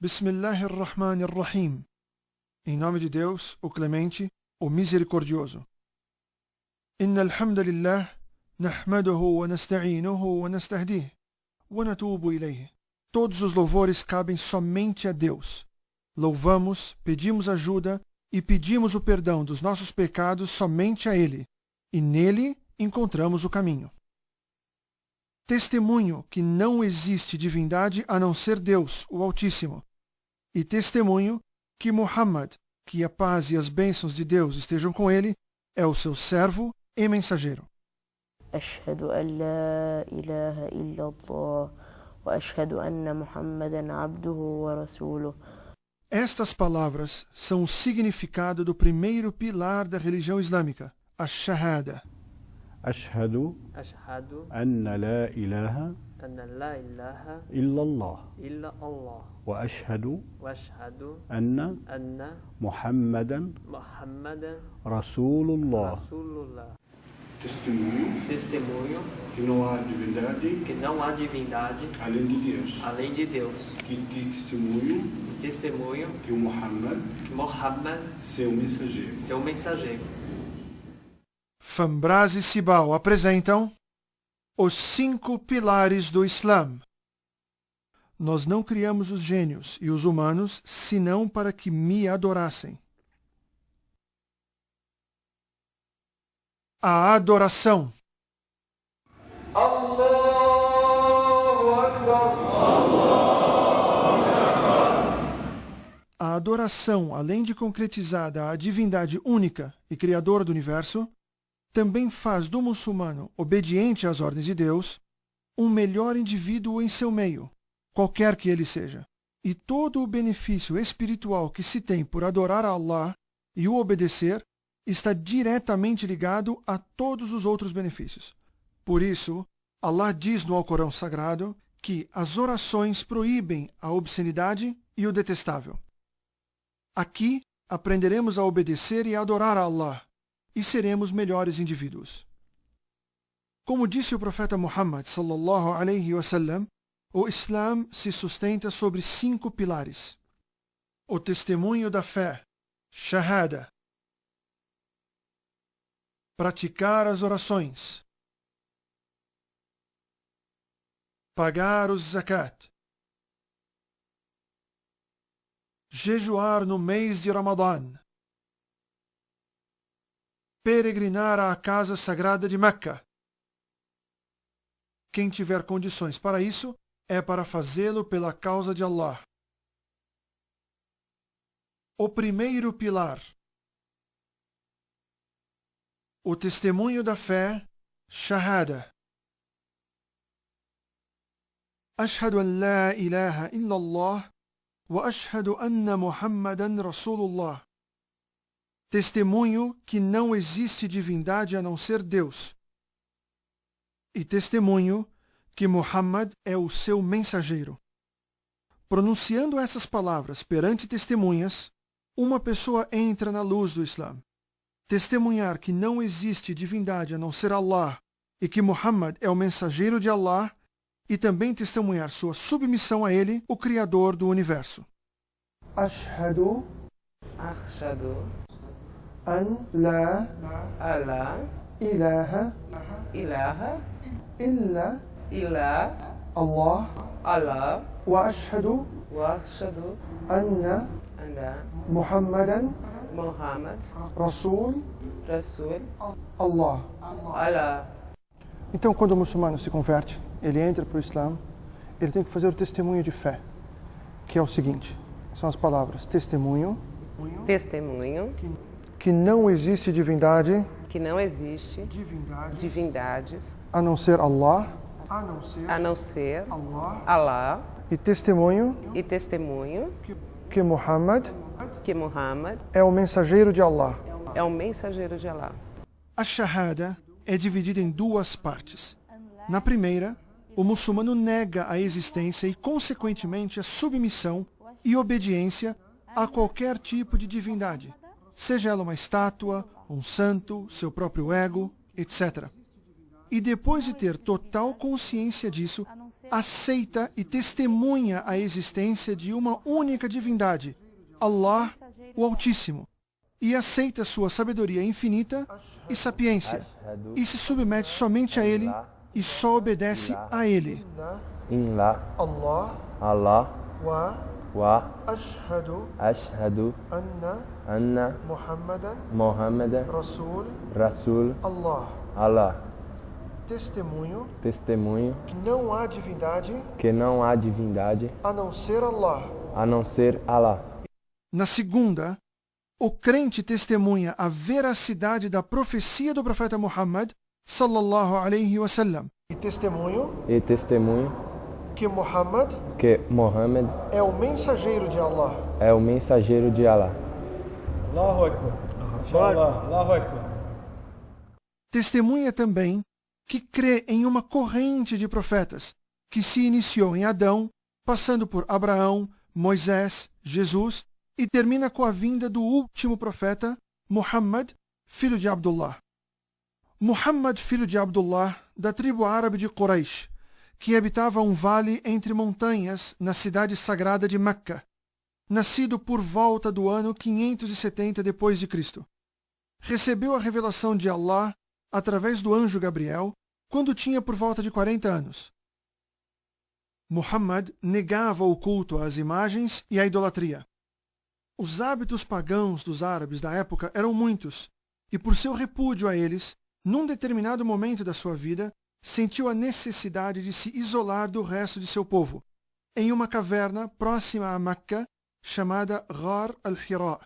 Bismillahirrahmanirrahim. Em nome de Deus, o Clemente, o Misericordioso. Inna alhamdulillah, nahmaduhu wa nasta'inuhu wa nastahdih, wa natubu ilayhi. Todos os louvores cabem somente a Deus. Louvamos, pedimos ajuda e pedimos o perdão dos nossos pecados somente a Ele, e nele encontramos o caminho. Testemunho que não existe divindade a não ser Deus, o Altíssimo, e testemunho que Muhammad, que a paz e as bênçãos de Deus estejam com ele, é o seu servo e mensageiro. Ashhadu an la ilaha illallah wa ashhadu anna Muhammadan abduhu wa rasuluh. Estas palavras são o significado do primeiro pilar da religião islâmica, a Shahada. أشهد أن لا إله إلا الله وأشهد أن محمدا رسول الله. Testemunho que não há divindade além de Deus. Que testemunho que Muhammad seu mensageiro. Fambrase Cibal apresentam os 5 pilares do Islã. Nós não criamos os gênios e os humanos senão para que me adorassem. A adoração. Allahu Akbar. A adoração, além de concretizada a divindade única e criadora do universo, também faz do muçulmano obediente às ordens de Deus um melhor indivíduo em seu meio, qualquer que ele seja. E todo o benefício espiritual que se tem por adorar a Allah e o obedecer está diretamente ligado a todos os outros benefícios. Por isso, Allah diz no Alcorão Sagrado que as orações proíbem a obscenidade e o detestável. Aqui aprenderemos a obedecer e a adorar a Allah, e seremos melhores indivíduos. Como disse o profeta Muhammad sallallahu alaihi wasallam, o Islã se sustenta sobre 5 pilares: o testemunho da fé, Shahada; praticar as orações; pagar os zakat; jejuar no mês de Ramadã; peregrinar à casa sagrada de Meca. Quem tiver condições para isso, é para fazê-lo pela causa de Allah. O primeiro pilar: o testemunho da fé, Shahada. Ashhadu an la ilaha illallah wa ashhadu anna Muhammadan Rasulullah. Testemunho que não existe divindade a não ser Deus. E testemunho que Muhammad é o seu mensageiro. Pronunciando essas palavras perante testemunhas, uma pessoa entra na luz do Islã. Testemunhar que não existe divindade a não ser Allah e que Muhammad é o mensageiro de Allah, e também testemunhar sua submissão a ele, o Criador do universo. Ashhadu an la ilaha illa Allah wa ashhadu anna Muhammadan Rasul Allah. Então, quando o muçulmano se converte, ele entra para o Islã, ele tem que fazer o testemunho de fé, que é o seguinte: são as palavras testemunho que não existe divindade divindades a não ser Allah, Allah, e testemunho que Muhammad é o mensageiro de Allah. é o mensageiro de Allah. A Shahada é dividida em 2 partes. Na primeira, o muçulmano nega a existência e, consequentemente, a submissão e obediência a qualquer tipo de divindade, seja ela uma estátua, um santo, seu próprio ego, etc. E depois de ter total consciência disso, aceita e testemunha a existência de uma única divindade, Allah, o Altíssimo, e aceita sua sabedoria infinita e sapiência, e se submete somente a Ele e só obedece a Ele. Allah Wa ashhadu anna Muhammadan Rasul Allah. Testemunho que não há divindade a não ser Allah. Na segunda, o crente testemunha a veracidade da profecia do profeta Muhammad sallallahu alaihi wasallam. E testemunho Que Muhammad é o mensageiro de Allah. Allahu Akbar. Allahu Akbar. Testemunha também que crê em uma corrente de profetas que se iniciou em Adão, passando por Abraão, Moisés, Jesus e termina com a vinda do último profeta, Muhammad, filho de Abdullah. Muhammad, filho de Abdullah, da tribo árabe de Quraysh, que habitava um vale entre montanhas na cidade sagrada de Meca, nascido por volta do ano 570 d.C. Recebeu a revelação de Allah através do anjo Gabriel quando tinha por volta de 40 anos. Muhammad negava o culto às imagens e à idolatria. Os hábitos pagãos dos árabes da época eram muitos, e por seu repúdio a eles, num determinado momento da sua vida, sentiu a necessidade de se isolar do resto de seu povo, em uma caverna próxima a Meca, chamada Ghar al-Hira,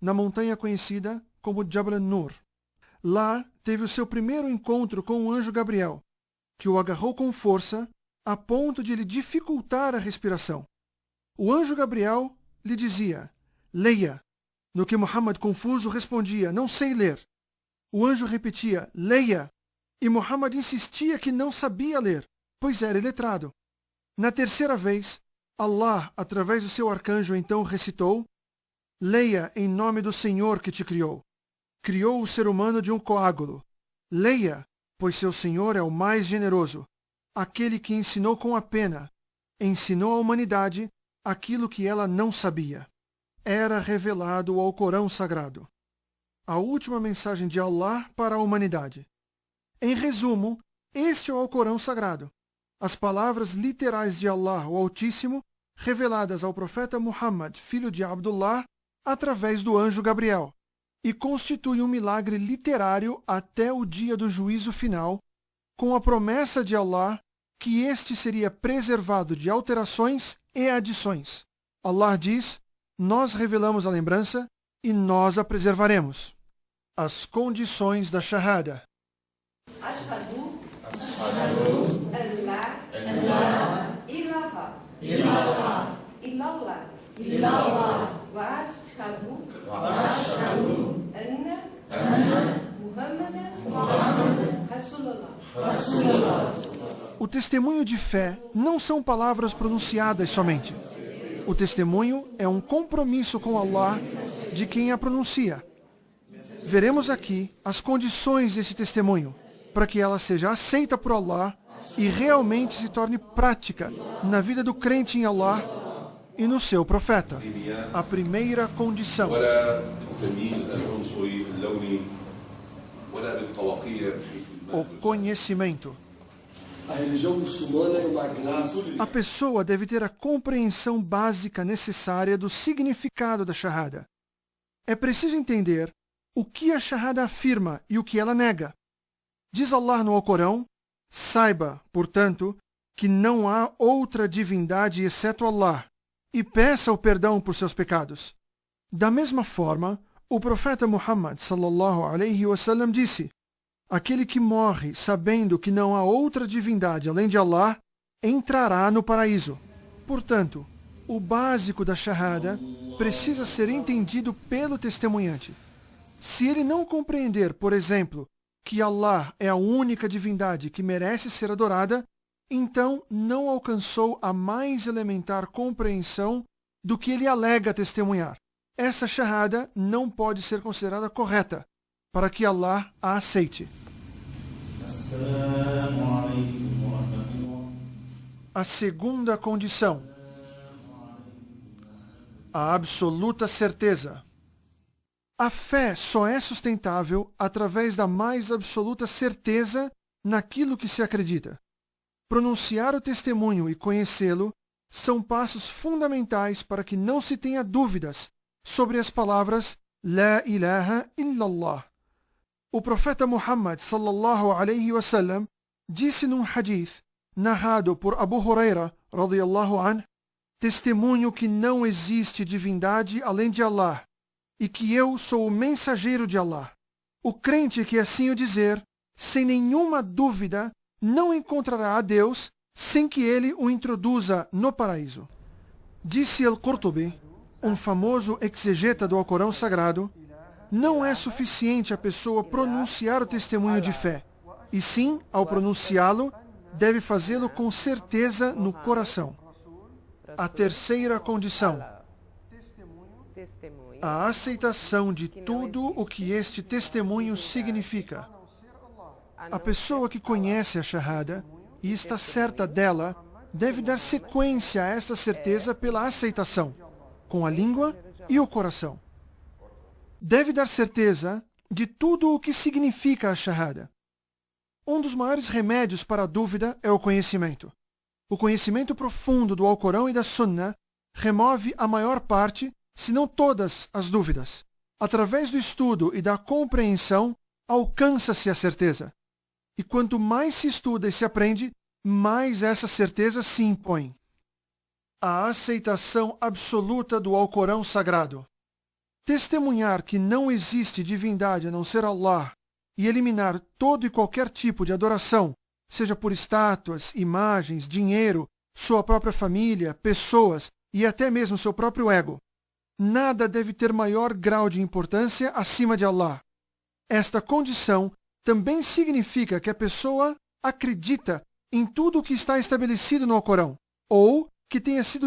na montanha conhecida como Jabal an-Nur. Lá teve o seu primeiro encontro com o anjo Gabriel, que o agarrou com força a ponto de lhe dificultar a respiração. O anjo Gabriel lhe dizia: leia, no que Muhammad, confuso, respondia: não sei ler. O anjo repetia: leia, e Muhammad insistia que não sabia ler, pois era iletrado. Na terceira vez, Allah, através do seu arcanjo, então recitou: leia em nome do Senhor que te criou. Criou o ser humano de um coágulo. Leia, pois seu Senhor é o mais generoso, aquele que ensinou com a pena, ensinou à humanidade aquilo que ela não sabia. Era revelado ao Corão Sagrado, a última mensagem de Allah para a humanidade. Em resumo, este é o Alcorão Sagrado, as palavras literais de Allah, o Altíssimo, reveladas ao profeta Muhammad, filho de Abdullah, através do anjo Gabriel, e constitui um milagre literário até o dia do juízo final, com a promessa de Allah que este seria preservado de alterações e adições. Allah diz: nós revelamos a lembrança e nós a preservaremos. As condições da Shahada. Ashhadu an la ilaha illallah wa ashhadu anna Muhammadan Rasulullah. O testemunho de fé não são palavras pronunciadas somente. O testemunho é um compromisso com Allah de quem a pronuncia. Veremos aqui as condições desse testemunho, para que ela seja aceita por Allah e realmente se torne prática na vida do crente em Allah e no seu profeta. A primeira condição: o conhecimento. A religião muçulmana é uma graça. A pessoa deve ter a compreensão básica necessária do significado da Shahada. É preciso entender o que a Shahada afirma e o que ela nega. Diz Allah no Alcorão: saiba, portanto, que não há outra divindade exceto Allah, e peça o perdão por seus pecados. Da mesma forma, o profeta Muhammad sallallahu alaihi wasallam disse: aquele que morre sabendo que não há outra divindade além de Allah, entrará no paraíso. Portanto, o básico da Shahada precisa ser entendido pelo testemunhante. Se ele não compreender, por exemplo, que Allah é a única divindade que merece ser adorada, então não alcançou a mais elementar compreensão do que ele alega testemunhar. Essa Shahada não pode ser considerada correta, para que Allah a aceite. A segunda condição: a absoluta certeza. A fé só é sustentável através da mais absoluta certeza naquilo que se acredita. Pronunciar o testemunho e conhecê-lo são passos fundamentais para que não se tenha dúvidas sobre as palavras La ilaha illallah. O profeta Muhammad sallallahu alaihi wasallam disse num hadith narrado por Abu Huraira radiyallahu anhu: testemunho que não existe divindade além de Allah e que eu sou o mensageiro de Allah. O crente que assim o dizer, sem nenhuma dúvida, não encontrará a Deus sem que ele o introduza no paraíso. Disse Al-Qurtubi, um famoso exegeta do Alcorão Sagrado: não é suficiente a pessoa pronunciar o testemunho de fé, e sim, ao pronunciá-lo, deve fazê-lo com certeza no coração. A terceira condição: a aceitação de tudo o que este testemunho significa. A pessoa que conhece a Shahada e está certa dela deve dar sequência a esta certeza pela aceitação, com a língua e o coração. Deve dar certeza de tudo o que significa a Shahada. Um dos maiores remédios para a dúvida é o conhecimento. O conhecimento profundo do Alcorão e da Sunnah remove a maior parte, se não todas, as dúvidas. Através do estudo e da compreensão, alcança-se a certeza. E quanto mais se estuda e se aprende, mais essa certeza se impõe. A aceitação absoluta do Alcorão Sagrado. Testemunhar que não existe divindade a não ser Allah e eliminar todo e qualquer tipo de adoração, seja por estátuas, imagens, dinheiro, sua própria família, pessoas e até mesmo seu próprio ego. Nada deve ter maior grau de importância acima de Allah. Esta condição também significa que a pessoa acredita em tudo o que está estabelecido no Alcorão, ou que tenha sido